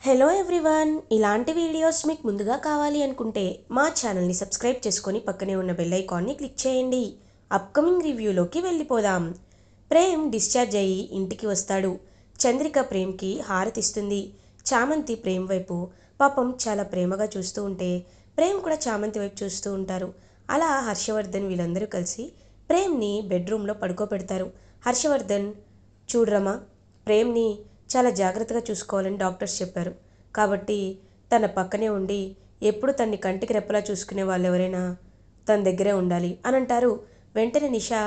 Hello everyone, ఇలాంటి videos మీకు ముందుగా కావాలి అనుకుంటే మా ఛానల్ని సబ్స్క్రైబ్ చేసుకొని పక్కనే ఉన్న బెల్ ఐకాన్ని క్లిక్ చేయండి. అప్కమింగ్ రివ్యూలోకి వెళ్ళిపోదాం. ప్రేమ్ డిశ్చార్జ్ అయ్యి ఇంటికి వస్తాడు. చంద్రిక ప్రేమ్కి హారతిస్తుంది. చామంతి ప్రేమ్ వైపు పాపం చాలా ప్రేమగా చూస్తూ ఉంటే ప్రేమ్ కూడా చామంతి వైపు చూస్తూ ఉంటారు. అలా హర్షవర్ధన్ వీళ్ళందరూ కలిసి ప్రేమ్ని బెడ్రూమ్లో పడుకోబెడతారు. హర్షవర్ధన్, చూడరమా, ప్రేమ్ని చాలా జాగ్రత్తగా చూసుకోవాలని డాక్టర్స్ చెప్పారు. కాబట్టి తన పక్కనే ఉండి ఎప్పుడు తన్ని కంటికి రెప్పలా చూసుకునే వాళ్ళు ఎవరైనా తన దగ్గరే ఉండాలి అని అంటారు. వెంటనే నిషా,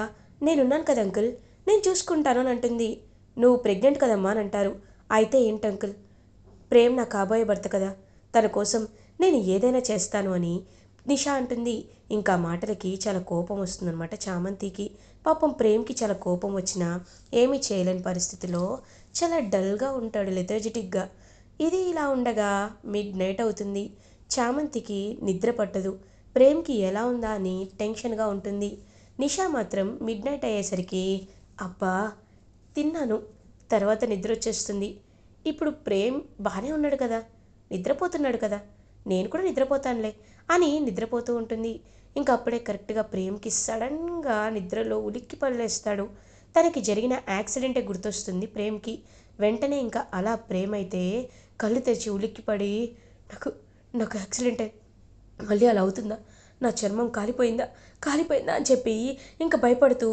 నేనున్నాను కదా అంకుల్, నేను చూసుకుంటాను అని అంటుంది. నువ్వు ప్రెగ్నెంట్ కదమ్మా అని అంటారు. అయితే ఏంటి అంకుల్, ప్రేమ్ నా కాబోయే భర్త కదా, తన కోసం నేను ఏదైనా చేస్తాను అని నిషా అంటుంది. ఇంకా మాటలకి చాలా కోపం వస్తుందన్నమాట చామంతికి. పాపం ప్రేమ్కి చాలా కోపం వచ్చినా ఏమీ చేయలేని పరిస్థితిలో చాలా డల్గా ఉంటాడు, లెథర్జిటిక్గా. ఇది ఇలా ఉండగా మిడ్ నైట్ అవుతుంది. చామంతికి నిద్ర పట్టదు. ప్రేమ్కి ఎలా ఉందా అని టెన్షన్గా ఉంటుంది. నిషా మాత్రం మిడ్ నైట్ అయ్యేసరికి అబ్బా తిన్నాను, తర్వాత నిద్ర వచ్చేస్తుంది. ఇప్పుడు ప్రేమ్ బాగానే ఉన్నాడు కదా, నిద్రపోతున్నాడు కదా, నేను కూడా నిద్రపోతానులే అని నిద్రపోతూ ఉంటుంది. ఇంకా అప్పుడే కరెక్ట్గా ప్రేమ్కి సడన్గా నిద్రలో ఉలిక్కి పడలేస్తాడు. తనకి జరిగిన యాక్సిడెంటే గుర్తొస్తుంది ప్రేమ్కి. వెంటనే ఇంకా అలా ప్రేమ్ అయితే కళ్ళు తెరిచి ఉలిక్కిపడి, నాకు నాకు యాక్సిడెంటే, మళ్ళీ అలా అవుతుందా, నా చర్మం కాలిపోయిందా కాలిపోయిందా అని చెప్పి ఇంకా భయపడుతూ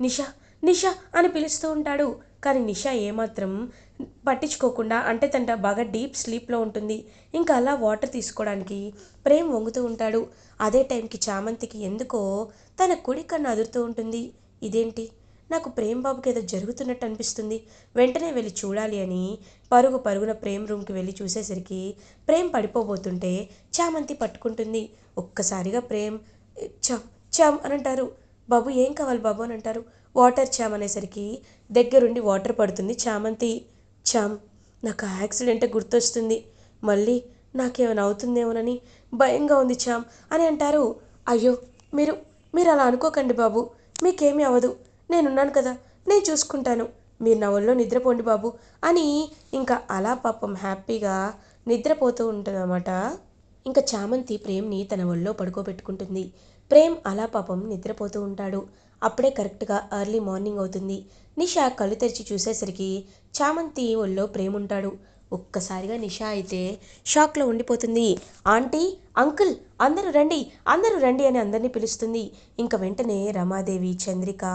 నిషా నిషా అని పిలుస్తూ ఉంటాడు. కానీ నిషా ఏమాత్రం పట్టించుకోకుండా, అంటే తన బాగా డీప్ స్లీప్లో ఉంటుంది. ఇంకా అలా వాటర్ తీసుకోవడానికి ప్రేమ్ వంగుతూ ఉంటాడు. అదే టైంకి చామంతికి ఎందుకో తన కుడి కన్ను అదురుతూ ఉంటుంది. ఇదేంటి, నాకు ప్రేమ్ బాబుకి ఏదో జరుగుతున్నట్టు అనిపిస్తుంది, వెంటనే వెళ్ళి చూడాలి అని పరుగున ప్రేమ్ రూమ్కి వెళ్ళి చూసేసరికి ప్రేమ్ పడిపోబోతుంటే చామంతి పట్టుకుంటుంది. ఒక్కసారిగా ప్రేమ్ చామ్ చామ్ అని అంటారు. బాబు ఏం కావాలి బాబు అని అంటారు. వాటర్ చామ్ అనేసరికి దగ్గరుండి వాటర్ పడుతుంది చామంతి. చామ్, నాకు యాక్సిడెంటే గుర్తొస్తుంది, మళ్ళీ నాకేమైనా అవుతుందేమోనని భయంగా ఉంది చామ్ అని అంటారు. అయ్యో, మీరు మీరు అలా అనుకోకండి బాబు, మీకేమీ అవ్వదు, నేనున్నాను కదా, నేను చూసుకుంటాను, మీరు నా ఒళ్ళో నిద్రపోండి బాబు అని ఇంకా అలా పాపం హ్యాపీగా నిద్రపోతూ ఉంటుందన్నమాట. ఇంకా చామంతి ప్రేమ్ని తన ఒళ్ళో పడుకోబెట్టుకుంటుంది. ప్రేమ్ అలా పాపం నిద్రపోతూ ఉంటాడు. అప్పుడే కరెక్ట్గా ఎర్లీ మార్నింగ్ అవుతుంది. నిషా కళ్ళు తెరిచి చూసేసరికి చామంతి ఒళ్ళో ప్రేమ్ ఉంటాడు. ఒక్కసారిగా నిషా అయితే షాక్లో ఉండిపోతుంది. ఆంటీ, అంకుల్, అందరూ రండి, అందరూ రండి అని అందరినీ పిలుస్తుంది. ఇంకా వెంటనే రమాదేవి, చంద్రిక,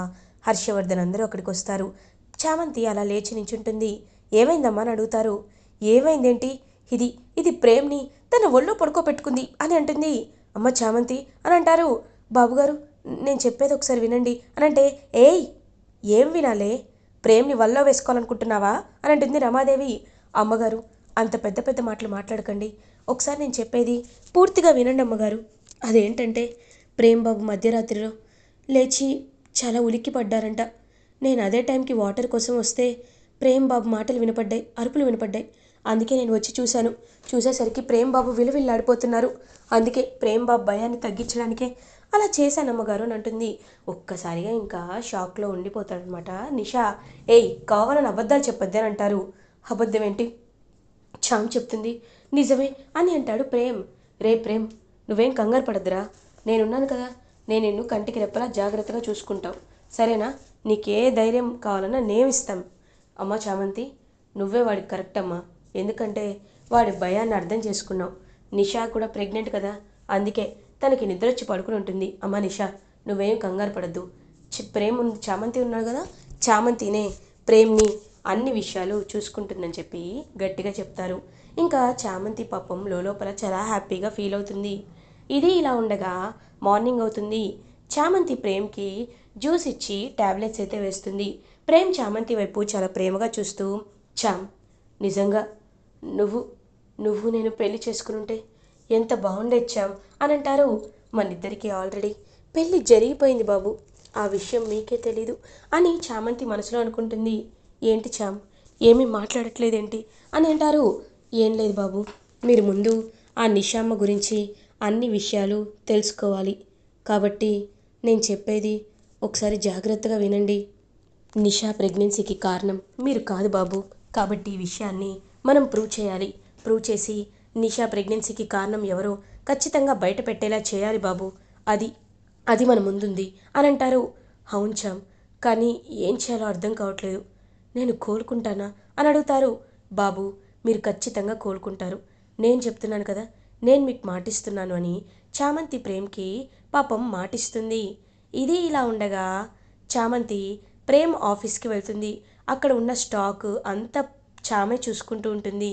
హర్షవర్ధన్ అందరూ అక్కడికి వస్తారు. చామంతి అలా లేచి నించుంటుంది. ఏమైందమ్మా అని అడుగుతారు. ఏమైందేంటి, ఇది ఇది ప్రేమ్ని తన ఒళ్ళో పడుకోబెట్టుకుంది అని అంటుంది. అమ్మ చామంతి అని అంటారు. బాబుగారు, నేను చెప్పేది ఒకసారి వినండి అని అంటే, ఏయ్, ఏం వినాలే, ప్రేమ్ని వల్లో వేసుకోవాలనుకుంటున్నావా అని అంటుంది రమాదేవి. అమ్మగారు, అంత పెద్ద పెద్ద మాటలు మాట్లాడకండి, ఒకసారి నేను చెప్పేది పూర్తిగా వినండి అమ్మగారు. అదేంటంటే, ప్రేమ్ బాబు మధ్యరాత్రిలో లేచి చాలా ఉలిక్కి పడ్డారంట. నేను అదే టైంకి వాటర్ కోసం వస్తే ప్రేమ్ బాబు మాటలు వినపడ్డాయి, అరుపులు వినపడ్డాయి. అందుకే నేను వచ్చి చూశాను. చూసేసరికి ప్రేమ్ బాబు విలువిల్లాడిపోతున్నారు. అందుకే ప్రేమ్ బాబు భయాన్ని తగ్గించడానికే అలా చేశానమ్మగారు అని అంటుంది. ఒక్కసారిగా ఇంకా షాక్లో ఉండిపోతాడనమాట నిషా. ఏయ్, కావాలని అబద్ధాలు చెప్పొద్దే అని అంటారు. అబద్ధం ఏంటి, చామ్ చెప్తుంది నిజమే అని అంటాడు ప్రేమ్. రే ప్రేమ్, నువ్వేం కంగారు పడద్దురా, నేనున్నాను కదా, నేను నిన్ను కంటికి రెప్పలా జాగ్రత్తగా చూసుకుంటావు, సరేనా, నీకే ధైర్యం కావాలన్నా నేమిస్తాం. అమ్మ చామంతి, నువ్వే వాడికి కరెక్ట్ అమ్మా, ఎందుకంటే వాడి భయాన్ని అర్థం చేసుకున్నావు. నిషా కూడా ప్రెగ్నెంట్ కదా, అందుకే తనకి నిద్ర వచ్చి పడుకుని ఉంటుంది. అమ్మ నిషా, నువ్వేం కంగారు పడద్దు, ప్రేమ్ ఉంది, చామంతి ఉన్నాడు కదా, చామంతినే ప్రేమ్ని అన్ని విషయాలు చూసుకుంటుందని చెప్పి గట్టిగా చెప్తారు. ఇంకా చామంతి పాపం లోపల చాలా హ్యాపీగా ఫీల్ అవుతుంది. ఇది ఇలా ఉండగా మార్నింగ్ అవుతుంది. చామంతి ప్రేమ్కి జ్యూస్ ఇచ్చి టాబ్లెట్స్ అయితే వేస్తుంది. ప్రేమ్ చామంతి వైపు చాలా ప్రేమగా చూస్తూ, చామ్, నిజంగా నువ్వు నువ్వు నేను పెళ్లి చేసుకునుంటే ఎంత బాగుండేది చామ్ అని అంటారు. మనిద్దరికీ ఆల్రెడీ పెళ్ళి జరిగిపోయింది బాబు, ఆ విషయం మీకే తెలీదు అని చామంతి మనసులో అనుకుంటుంది. ఏంటి చామ్, ఏమీ మాట్లాడట్లేదేంటి అని అంటారు. ఏం లేదు బాబు, మీరు ముందు ఆ నిషామ్మ గురించి అన్ని విషయాలు తెలుసుకోవాలి, కాబట్టి నేను చెప్పేది ఒకసారి జాగ్రత్తగా వినండి. నిషా ప్రెగ్నెన్సీకి కారణం మీరు కాదు బాబు, కాబట్టి ఈ విషయాన్ని మనం ప్రూవ్ చేయాలి. ప్రూవ్ చేసి నిషా ప్రెగ్నెన్సీకి కారణం ఎవరో ఖచ్చితంగా బయట పెట్టేలా చేయాలి బాబు. అది అది మన ముందుంది అని అంటారు. అవును చామ్, కానీ ఏం చేయాలో అర్థం కావట్లేదు. నేను కోలుకుంటానా అని అడుగుతారు. బాబు, మీరు ఖచ్చితంగా కోలుకుంటారు. నేను చెప్తున్నాను కదా, నేను మీకు మాటిస్తున్నాను అని చామంతి ప్రేమ్కి పాపం మాటిస్తుంది. ఇది ఇలా ఉండగా చామంతి ప్రేమ్ ఆఫీస్కి వెళ్తుంది. అక్కడ ఉన్న స్టాక్ అంతా చామే చూసుకుంటూ ఉంటుంది.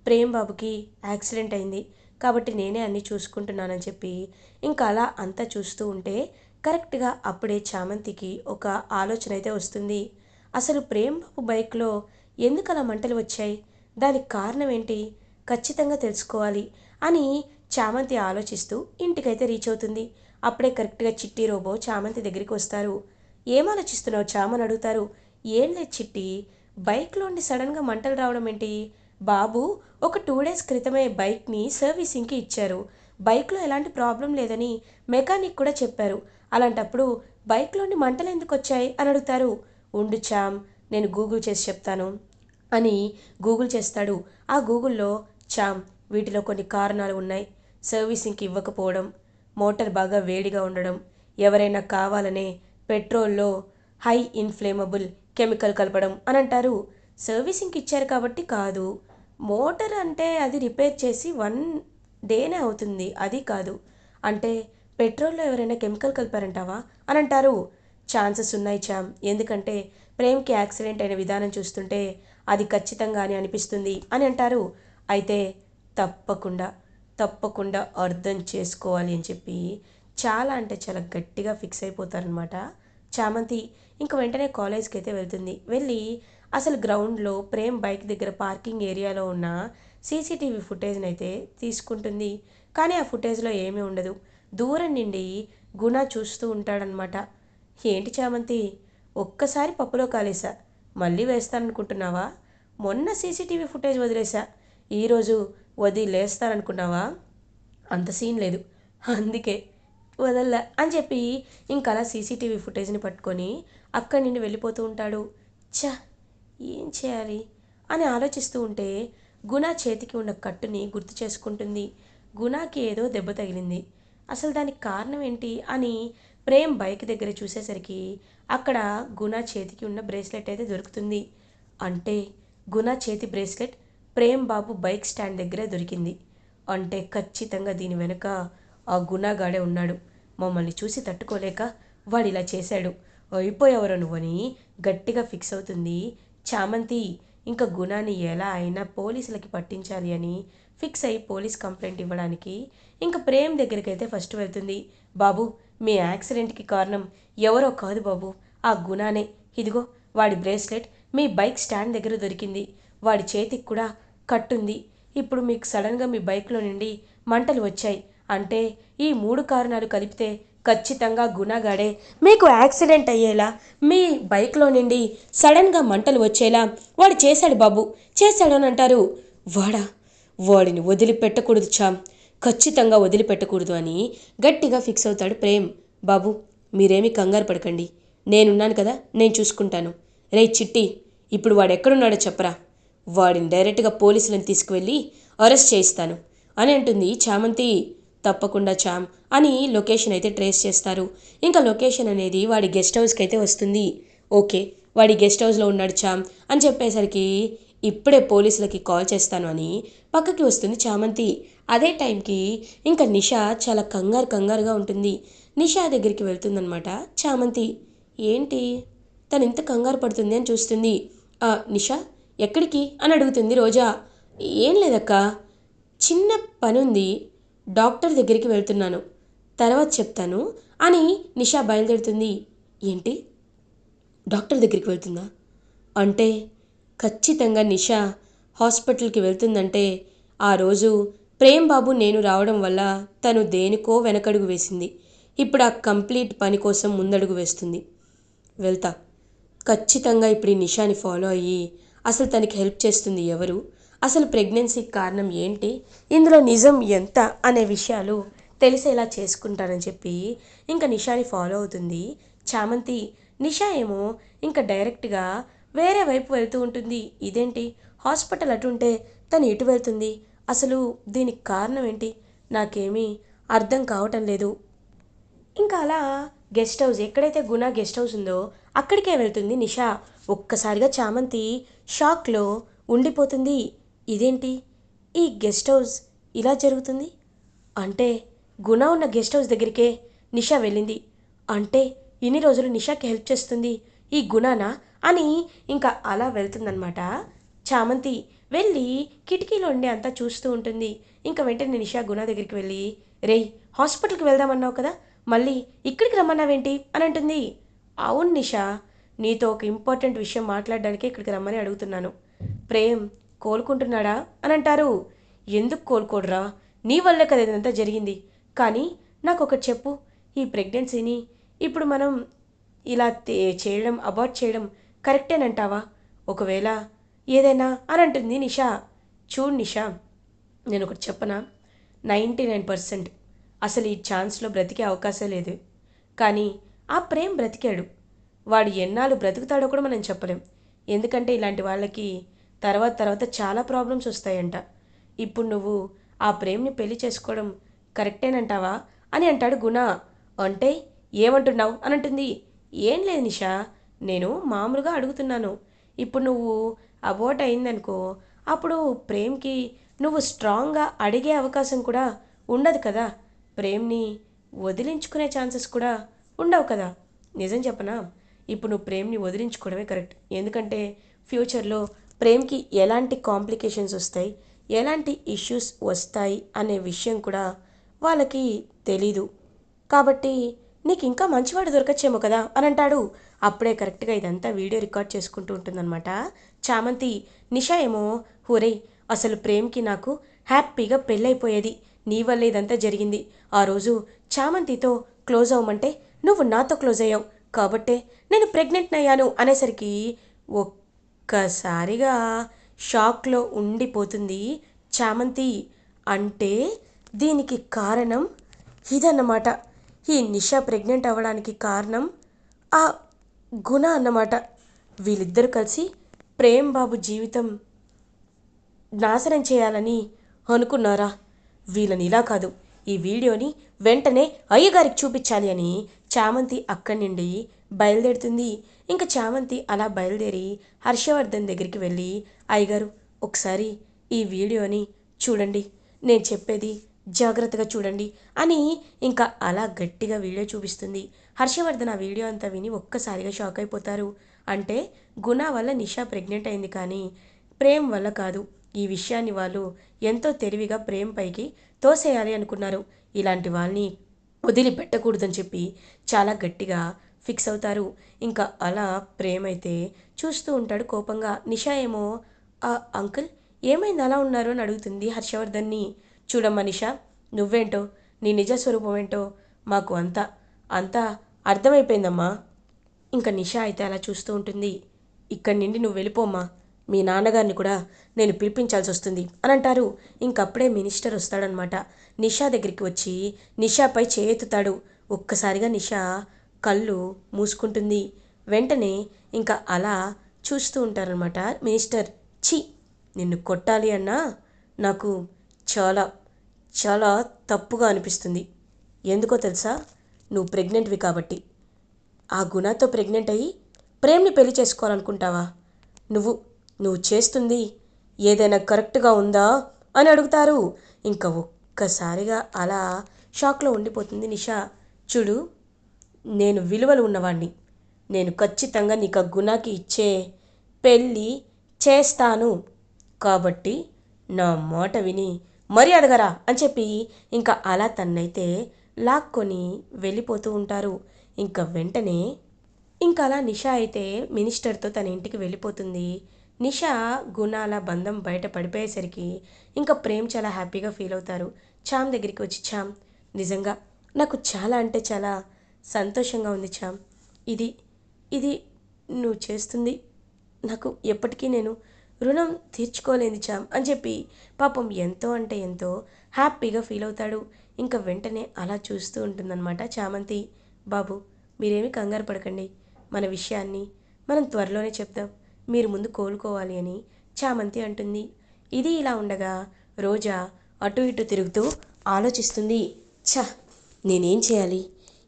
ప్రేమ్ బాబుకి యాక్సిడెంట్ అయింది కాబట్టి నేనే అన్నీ చూసుకుంటున్నానని చెప్పి ఇంకా అలా అంతా చూస్తూ ఉంటే కరెక్ట్గా అప్పుడే చామంతికి ఒక ఆలోచన అయితే వస్తుంది. అసలు ప్రేమ్ బాబు బైక్లో ఎందుకు అలా మంటలు వచ్చాయి, దానికి కారణం ఏంటి, ఖచ్చితంగా తెలుసుకోవాలి అని చామంతి ఆలోచిస్తూ ఇంటికైతే రీచ్ అవుతుంది. అప్పుడే కరెక్ట్గా చిట్టి రోబో చామంతి దగ్గరికి వస్తారు. ఏం ఆలోచిస్తున్నావు చామని అడుగుతారు. ఏం లేదు చిట్టి, బైక్లో ఉండి సడన్గా మంటలు రావడం ఏంటి, బాబు ఒక 2 డేస్ క్రితమే బైక్ని సర్వీసింగ్కి ఇచ్చారు. బైక్లో ఎలాంటి ప్రాబ్లం లేదని మెకానిక్ కూడా చెప్పారు. అలాంటప్పుడు బైక్లోని మంటలు ఎందుకు వచ్చాయి అని అడుగుతారు. ఉండు చామ్, నేను గూగుల్ చేసి చెప్తాను అని గూగుల్ చేస్తాడు. ఆ గూగుల్లో చామ్, వీటిలో కొన్ని కారణాలు ఉన్నాయి. సర్వీసింగ్కి ఇవ్వకపోవడం, మోటార్ బాగా వేడిగా ఉండడం, ఎవరైనా కావాలనే పెట్రోల్లో హై ఇన్ఫ్లేమబుల్ కెమికల్ కలపడం అని అంటారు. సర్వీసింగ్కి ఇచ్చారు కాబట్టి కాదు, మోటార్ అంటే అది రిపేర్ చేసి 1 డేనే అవుతుంది, అది కాదు. అంటే పెట్రోల్లో ఎవరైనా కెమికల్ కలిపారంటావా అని అంటారు. ఛాన్సెస్ ఉన్నాయి చామ్, ఎందుకంటే ప్రేమ్కి యాక్సిడెంట్ అయిన విధానం చూస్తుంటే అది ఖచ్చితంగా అని అనిపిస్తుంది అని అంటారు. అయితే తప్పకుండా తప్పకుండా అర్థం చేసుకోవాలి అని చెప్పి చాలా అంటే చాలా గట్టిగా ఫిక్స్ అయిపోతారనమాట చామంతి. ఇంక వెంటనే కాలేజ్కి అయితే వెళ్తుంది. వెళ్ళి అసలు గ్రౌండ్లో ప్రేమ్ బైక్ దగ్గర పార్కింగ్ ఏరియాలో ఉన్న సీసీటీవీ ఫుటేజ్ని అయితే తీసుకుంటుంది. కానీ ఆ ఫుటేజ్లో ఏమీ ఉండదు. దూరం నుండి గుణ చూస్తూ ఉంటాడనమాట. ఏంటి చామంతి, ఒక్కసారి పప్పులో కాలేసా, మళ్ళీ వేస్తాననుకుంటున్నావా? మొన్న సీసీటీవీ ఫుటేజ్ వదిలేసా, ఈరోజు వదిలేస్తాననుకున్నావా? అంత సీన్ లేదు, అందుకే వదల్లా అని చెప్పి ఇంకలా సీసీటీవీ ఫుటేజ్ని పట్టుకొని అక్కడి నుండి వెళ్ళిపోతూ ఉంటాడు. ఛ, ఏం చేయాలి అని ఆలోచిస్తూ ఉంటే గుణ చేతికి ఉన్న కట్టుని గుర్తు చేసుకుంటుంది. గుణకి ఏదో దెబ్బ తగిలింది, అసలు దానికి కారణం ఏంటి అని ప్రేమ్ బైక్ దగ్గర చూసేసరికి అక్కడ గుణ చేతికి ఉన్న బ్రేస్లెట్ అయితే దొరుకుతుంది. అంటే గుణ చేతి బ్రేస్లెట్ ప్రేమ్ బాబు బైక్ స్టాండ్ దగ్గరే దొరికింది. అంటే ఖచ్చితంగా దీని వెనుక ఆ గుణగాడే ఉన్నాడు. మమ్మల్ని చూసి తట్టుకోలేక వాడిలా చేశాడు. అయిపోయావరా నువ్వని గట్టిగా ఫిక్స్ అవుతుంది చామంతి. ఇంకా గుణాన్ని ఎలా అయినా పోలీసులకి పట్టించాలి అని ఫిక్స్ అయి పోలీస్ కంప్లైంట్ ఇవ్వడానికి ఇంకా ప్రేమ్ దగ్గరికి అయితే ఫస్ట్ వెళ్తుంది. బాబు, మీ యాక్సిడెంట్కి కారణం ఎవరో కాదు బాబు, ఆ గుణానే. ఇదిగో వాడి బ్రేస్లెట్ మీ బైక్ స్టాండ్ దగ్గర దొరికింది. వాడి చేతికి కూడా కట్టుంది. ఇప్పుడు మీకు సడన్గా మీ బైక్లో నుండి మంటలు వచ్చాయి అంటే ఈ 3 కారణాలు కలిపితే ఖచ్చితంగా గుణగాడే మీకు యాక్సిడెంట్ అయ్యేలా, మీ బైక్లో నుండి సడన్గా మంటలు వచ్చేలా వాడు చేశాడు బాబు, చేశాడు అని అంటారు. వాడా, వాడిని వదిలిపెట్టకూడదు చామ్, ఖచ్చితంగా వదిలిపెట్టకూడదు అని గట్టిగా ఫిక్స్ అవుతాడు ప్రేమ్. బాబు, మీరేమీ కంగారు పడకండి, నేనున్నాను కదా, నేను చూసుకుంటాను. రే చిట్టి, ఇప్పుడు వాడు ఎక్కడున్నాడో చెప్పరా, వాడిని డైరెక్ట్గా పోలీసులను తీసుకువెళ్ళి అరెస్ట్ చేయిస్తాను అని అంటుంది చామంతి. తప్పకుండా చామ్ అని లొకేషన్ అయితే ట్రేస్ చేస్తారు. ఇంకా లొకేషన్ అనేది వాడి గెస్ట్ హౌస్కి అయితే వస్తుంది. ఓకే, వాడి గెస్ట్ హౌస్లో ఉన్నాడు చామ్ అని చెప్పేసరికి ఇప్పుడే పోలీసులకి కాల్ చేస్తాను అని పక్కకి వస్తుంది చామంతి. అదే టైంకి ఇంకా నిషా చాలా కంగారుగా ఉంటుంది. నిషా దగ్గరికి వెళ్తుందనమాట చామంతి. ఏంటి తను ఇంత కంగారు పడుతుంది అని చూస్తుంది. నిషా, ఎక్కడికి అని అడుగుతుంది రోజా. ఏం లేదక్క, చిన్న పని ఉంది, డాక్టర్ దగ్గరికి వెళ్తున్నాను, తర్వాత చెప్తాను అని నిషా బయలుదేరుతుంది. ఏంటి, డాక్టర్ దగ్గరికి వెళ్తుందా అంటే ఖచ్చితంగా నిషా హాస్పిటల్కి వెళ్తుందంటే ఆ రోజు ప్రేమ్ బాబు నేను రావడం వల్ల తను దేనికో వెనకడుగు వేసింది. ఇప్పుడు ఆ కంప్లీట్ పని కోసం ముందడుగు వేస్తుంది. వెళ్తా, ఖచ్చితంగా ఇప్పుడు ఈ నిషాని ఫాలో అయ్యి అసలు తనకి హెల్ప్ చేస్తుంది ఎవరు, అసలు ప్రెగ్నెన్సీకి కారణం ఏంటి, ఇందులో నిజం ఎంత అనే విషయాలు తెలిసేలా చేసుకుంటానని చెప్పి ఇంకా నిషాని ఫాలో అవుతుంది చామంతి. నిషా ఏమో ఇంకా డైరెక్ట్గా వేరే వైపు వెళ్తూ ఉంటుంది. ఇదేంటి, హాస్పిటల్ అటుంటే తను ఎటు వెళ్తుంది, అసలు దీనికి కారణం ఏంటి, నాకేమీ అర్థం కావటం లేదు. ఇంకా అలా గెస్ట్ హౌస్, ఎక్కడైతే గుణ గెస్ట్ హౌస్ ఉందో అక్కడికే వెళ్తుంది నిషా. ఒక్కసారిగా చామంతి షాక్లో ఉండిపోతుంది. ఇదేంటి, ఈ గెస్ట్ హౌస్ ఇలా జరుగుతుంది అంటే గుణ ఉన్న గెస్ట్ హౌస్ దగ్గరికే నిషా వెళ్ళింది అంటే ఇన్ని రోజులు నిషాకి హెల్ప్ చేస్తుంది ఈ గుణనా అని ఇంకా అలా వెళ్తుందనమాట చామంతి. వెళ్ళి కిటికీలో ఉండి అంతా చూస్తూ ఉంటుంది. ఇంకా వెంటనే నిషా గుణ దగ్గరికి వెళ్ళి, రేయ్ హాస్పిటల్కి వెళ్దామన్నావు కదా, మళ్ళీ ఇక్కడికి రమ్మన్నావేంటి అని అంటుంది. అవును నిషా, నీతో ఒక ఇంపార్టెంట్ విషయం మాట్లాడడానికి ఇక్కడికి రమ్మని అడుగుతున్నాను. ప్రేమ్ కోలుకుంటున్నాడా అని అంటారు. ఎందుకు కోలుకోడురా, నీ వల్లే కదా ఇదంతా జరిగింది. కానీ నాకు ఒకటి చెప్పు, ఈ ప్రెగ్నెన్సీని ఇప్పుడు మనం ఇలా చేయడం, అబార్ట్ చేయడం కరెక్టేనంటావా? ఒకవేళ ఏదైనా అని అంటుంది నిషా. చూడు నిషా, నేను ఒకటి చెప్పనా, 99% అసలు ఈ ఛాన్స్లో బ్రతికే అవకాశం లేదు. కానీ ఆ ప్రేమ్ బ్రతికాడు. వాడు ఎన్నాళ్ళు బ్రతుకుతాడో కూడా మనం చెప్పలేం. ఎందుకంటే ఇలాంటి వాళ్ళకి తర్వాత తర్వాత చాలా ప్రాబ్లమ్స్ వస్తాయంట. ఇప్పుడు నువ్వు ఆ ప్రేమ్ని పెళ్లి చేసుకోవడం కరెక్టేనంటావా అని అంటాడు గుణ. అంటే ఏమంటున్నావు అని అంటుంది. ఏం లేదు నిషా, నేను మామూలుగా అడుగుతున్నాను. ఇప్పుడు నువ్వు అబోట్ అయిందనుకో, అప్పుడు ప్రేమ్కి నువ్వు స్ట్రాంగ్గా అడిగే అవకాశం కూడా ఉండదు కదా, ప్రేమ్ని వదిలించుకునే ఛాన్సెస్ కూడా ఉండవు కదా. నిజం చెప్పనా, ఇప్పుడు నువ్వు ప్రేమ్ని వదిలించుకోవడమే కరెక్ట్. ఎందుకంటే ఫ్యూచర్లో ప్రేమ్కి ఎలాంటి కాంప్లికేషన్స్ వస్తాయి, ఎలాంటి ఇష్యూస్ వస్తాయి అనే విషయం కూడా వాళ్ళకి తెలీదు. కాబట్టి నీకు ఇంకా మంచివాడు దొరకచ్చేమో కదా అని అంటాడు. అప్పుడే కరెక్ట్గా ఇదంతా వీడియో రికార్డ్ చేసుకుంటూ ఉంటుందన్నమాట చామంతి. నిషా ఏమో, హూరే, అసలు ప్రేమ్కి నాకు హ్యాపీగా పెళ్ళైపోయేది, నీ వల్లే ఇదంతా జరిగింది. ఆ రోజు చామంతితో క్లోజ్ అవ్వమంటే నువ్వు నాతో క్లోజ్ అయ్యావు కాబట్టే నేను ప్రెగ్నెంట్ అయ్యాను అనేసరికి ఒక్కసారిగా షాక్లో ఉండిపోతుంది చామంతి. అంటే దీనికి కారణం ఇదన్నమాట. ఈ నిషా ప్రెగ్నెంట్ అవ్వడానికి కారణం ఆ గుణ అన్నమాట. వీళ్ళిద్దరూ కలిసి ప్రేమ్ బాబు జీవితం నాశనం చేయాలని అనుకున్నారా? వీళ్ళని ఇలా కాదు, ఈ వీడియోని వెంటనే అయ్యగారికి చూపించాలి అని చామంతి అక్కడి నుండి బయలుదేరుతుంది. ఇంకా చామంతి అలా బయలుదేరి హర్షవర్ధన్ దగ్గరికి వెళ్ళి, అయ్యగారు ఒకసారి ఈ వీడియోని చూడండి, నేను చెప్పేది జాగ్రత్తగా చూడండి అని ఇంకా అలా గట్టిగా వీడియో చూపిస్తుంది. హర్షవర్ధన్ ఆ వీడియో అంతా విని ఒక్కసారిగా షాక్ అయిపోతారు. అంటే గుణ వల్ల నిషా ప్రెగ్నెంట్ అయింది కానీ ప్రేమ్ వల్ల కాదు. ఈ విషయాన్ని వాళ్ళు ఎంతో తెలివిగా ప్రేమ్ పైకి తోసేయాలి అనుకున్నారు. ఇలాంటి వాళ్ళని వదిలిపెట్టకూడదని చెప్పి చాలా గట్టిగా ఫిక్స్ అవుతారు. ఇంకా అలా ప్రేమ్ అయితే చూస్తూ ఉంటాడు కోపంగా. నిషా ఏమో, ఆ అంకుల్ ఏమైంది అలా ఉన్నారు అని అడుగుతుంది హర్షవర్ధన్ని. చూడమ్మా నిషా, నువ్వేంటో నీ నిజ స్వరూపం ఏంటో మాకు అంతా అంతా అర్థమైపోయిందమ్మా. ఇంకా నిషా అయితే అలా చూస్తూ ఉంటుంది. ఇక్కడి నుండి నువ్వు వెళ్ళిపోమ్మా, మీ నాన్నగారిని కూడా నేను పిలిపించాల్సి వస్తుంది అని అంటారు. ఇంకప్పుడే మినిస్టర్ వస్తాడనమాట. నిషా దగ్గరికి వచ్చి నిషాపై చేయెత్తుతాడు. ఒక్కసారిగా నిషా కళ్ళు మూసుకుంటుంది. వెంటనే ఇంకా అలా చూస్తూ ఉంటారనమాట మినిస్టర్. ఛీ, నిన్ను కొట్టాలి అన్నా నాకు చాలా చాలా తప్పుగా అనిపిస్తుంది. ఎందుకో తెలుసా, నువ్వు ప్రెగ్నెంట్వి కాబట్టి. ఆ గుణతో ప్రెగ్నెంట్ అయ్యి ప్రేమ్ని పెళ్లి చేసుకోవాలనుకుంటావా? నువ్వు నువ్వు చేస్తుంది ఏదైనా కరెక్ట్గా ఉందా అని అడుగుతారు. ఇంకా ఒక్కసారిగా అలా షాక్లో ఉండిపోతుంది నిషా. చూడు, నేను విలువలు ఉన్నవాణ్ణి, నేను ఖచ్చితంగా నీకు ఆ గుణాకి ఇచ్చే పెళ్ళి చేస్తాను కాబట్టి నా మాట విని మర్యాదగరా అని చెప్పి ఇంకా అలా తన్నైతే లాక్కొని వెళ్ళిపోతూ ఉంటారు. ఇంకా వెంటనే ఇంకా అలా నిషా అయితే మినిస్టర్తో తన ఇంటికి వెళ్ళిపోతుంది. నిషా గుణాల బంధం బయట పడిపోయేసరికి ఇంకా ప్రేమ్ చాలా హ్యాపీగా ఫీల్ అవుతారు. చామ్ దగ్గరికి వచ్చి, చామ్, నిజంగా నాకు చాలా అంటే చాలా సంతోషంగా ఉంది చామ్. ఇది ఇది నువ్వు చేస్తుంది నాకు ఎప్పటికీ నేను రుణం తీర్చుకోలేని చామ్ అని చెప్పి పాపం ఎంతో అంటే ఎంతో హ్యాపీగా ఫీల్ అవుతాడు. ఇంకా వెంటనే అలా చూస్తూ ఉంటుందన్నమాట చామంతి. బాబు, మీరేమీ కంగారు పడకండి, మన విషయాన్ని మనం త్వరలోనే చెప్దాం, మీరు ముందు కోలుకోవాలి అని చామంతి అంటుంది. ఇది ఇలా ఉండగా రోజా అటు ఇటు తిరుగుతూ ఆలోచిస్తుంది. ఛ, నేనేం చేయాలి?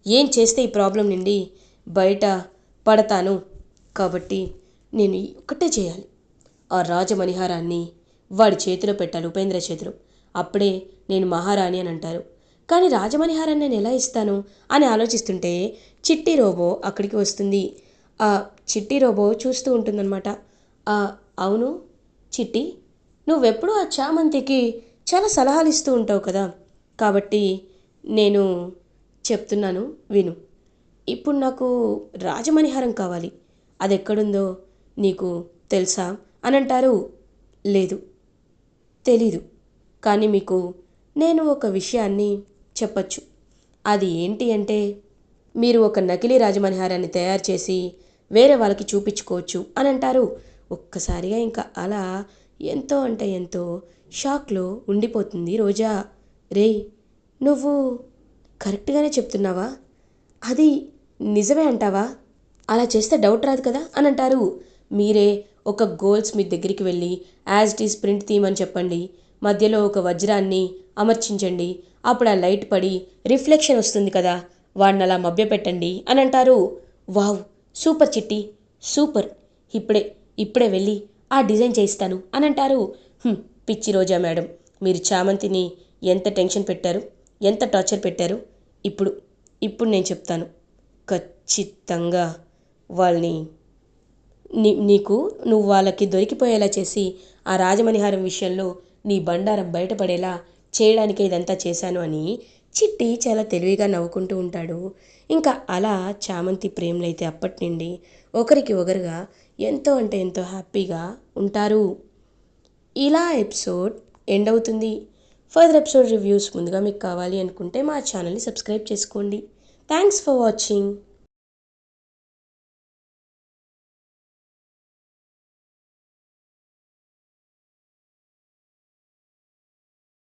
ఏం చేస్తే ఈ ప్రాబ్లం నుండి బయట పడతాను? కాబట్టి నేను ఒక్కటే చేయాలి, ఆ రాజమణిహారాన్ని వాడి చేతిలో పెట్టాలి, ఉపేంద్ర చేతిలో. అప్పుడే నేను మహారాణి అని అంటారు. కానీ రాజమణిహారాన్ని నేను ఎలా ఇస్తాను అని ఆలోచిస్తుంటే చిట్టి రోబో అక్కడికి వస్తుంది. ఆ చిట్టి రోబో చూస్తూ ఉంటుందన్నమాట. అవును చిట్టి, నువ్వెప్పుడూ ఆ చామంతికి చాలా సలహాలు ఇస్తూ ఉంటావు కదా, కాబట్టి నేను చెప్తున్నాను విను. ఇప్పుడు నాకు రాజమణిహారం కావాలి, అది ఎక్కడుందో నీకు తెలుసా అని అంటారు. లేదు, తెలీదు, కానీ మీకు నేను ఒక విషయాన్ని చెప్పచ్చు. అది ఏంటి అంటే, మీరు ఒక నకిలీ రాజమణిహారాన్ని తయారు చేసి వేరే వాళ్ళకి చూపించుకోవచ్చు అని అంటారు. ఒక్కసారిగా ఇంకా అలా ఎంతో అంటే ఎంతో షాక్లో ఉండిపోతుంది రోజా. రేయ్, నువ్వు కరెక్ట్గానే చెప్తున్నావా? అది నిజమే అంటావా? అలా చేస్తే డౌట్ రాదు కదా అని అంటారు. మీరే ఒక గోల్డ్ స్మిత్ దగ్గరికి వెళ్ళి యాజ్ ఇట్ ఈస్ ప్రింట్ తీయమని చెప్పండి, మధ్యలో ఒక వజ్రాన్ని అమర్చించండి, అప్పుడు ఆ లైట్ పడి రిఫ్లెక్షన్ వస్తుంది కదా, వాడిని అలా మభ్యపెట్టండి అని అంటారు. వావ్, సూపర్ చిట్టి, సూపర్, ఇప్పుడే ఇప్పుడే వెళ్ళి ఆ డిజైన్ చేయిస్తాను అని అంటారు. పిచ్చి రోజా మేడం, మీరు చామంతిని ఎంత టెన్షన్ పెట్టారు, ఎంత టార్చర్ పెట్టారు. ఇప్పుడు ఇప్పుడు నేను చెప్తాను, ఖచ్చితంగా వాళ్ళని నీకు నువ్వు వాళ్ళకి దొరికిపోయేలా చేసి ఆ రాజమణిహారం విషయంలో నీ బండారం బయటపడేలా చేయడానికే ఇదంతా చేశాను అని చిట్టి చాలా తెలివిగా నవ్వుకుంటూ ఉంటాడు. ఇంకా అలా చామంతి ప్రేమలు అయితే అప్పటి నుండి ఒకరికి ఒకరుగా ఎంతో అంటే ఎంతో హ్యాపీగా ఉంటారు. ఇలా ఎపిసోడ్ ఎండ్ అవుతుంది. ఫర్దర్ ఎపిసోడ్ రివ్యూస్ ముందుగా మీకు కావాలి అనుకుంటే మా ఛానల్ని సబ్స్క్రైబ్ చేసుకోండి. Thanks for watching.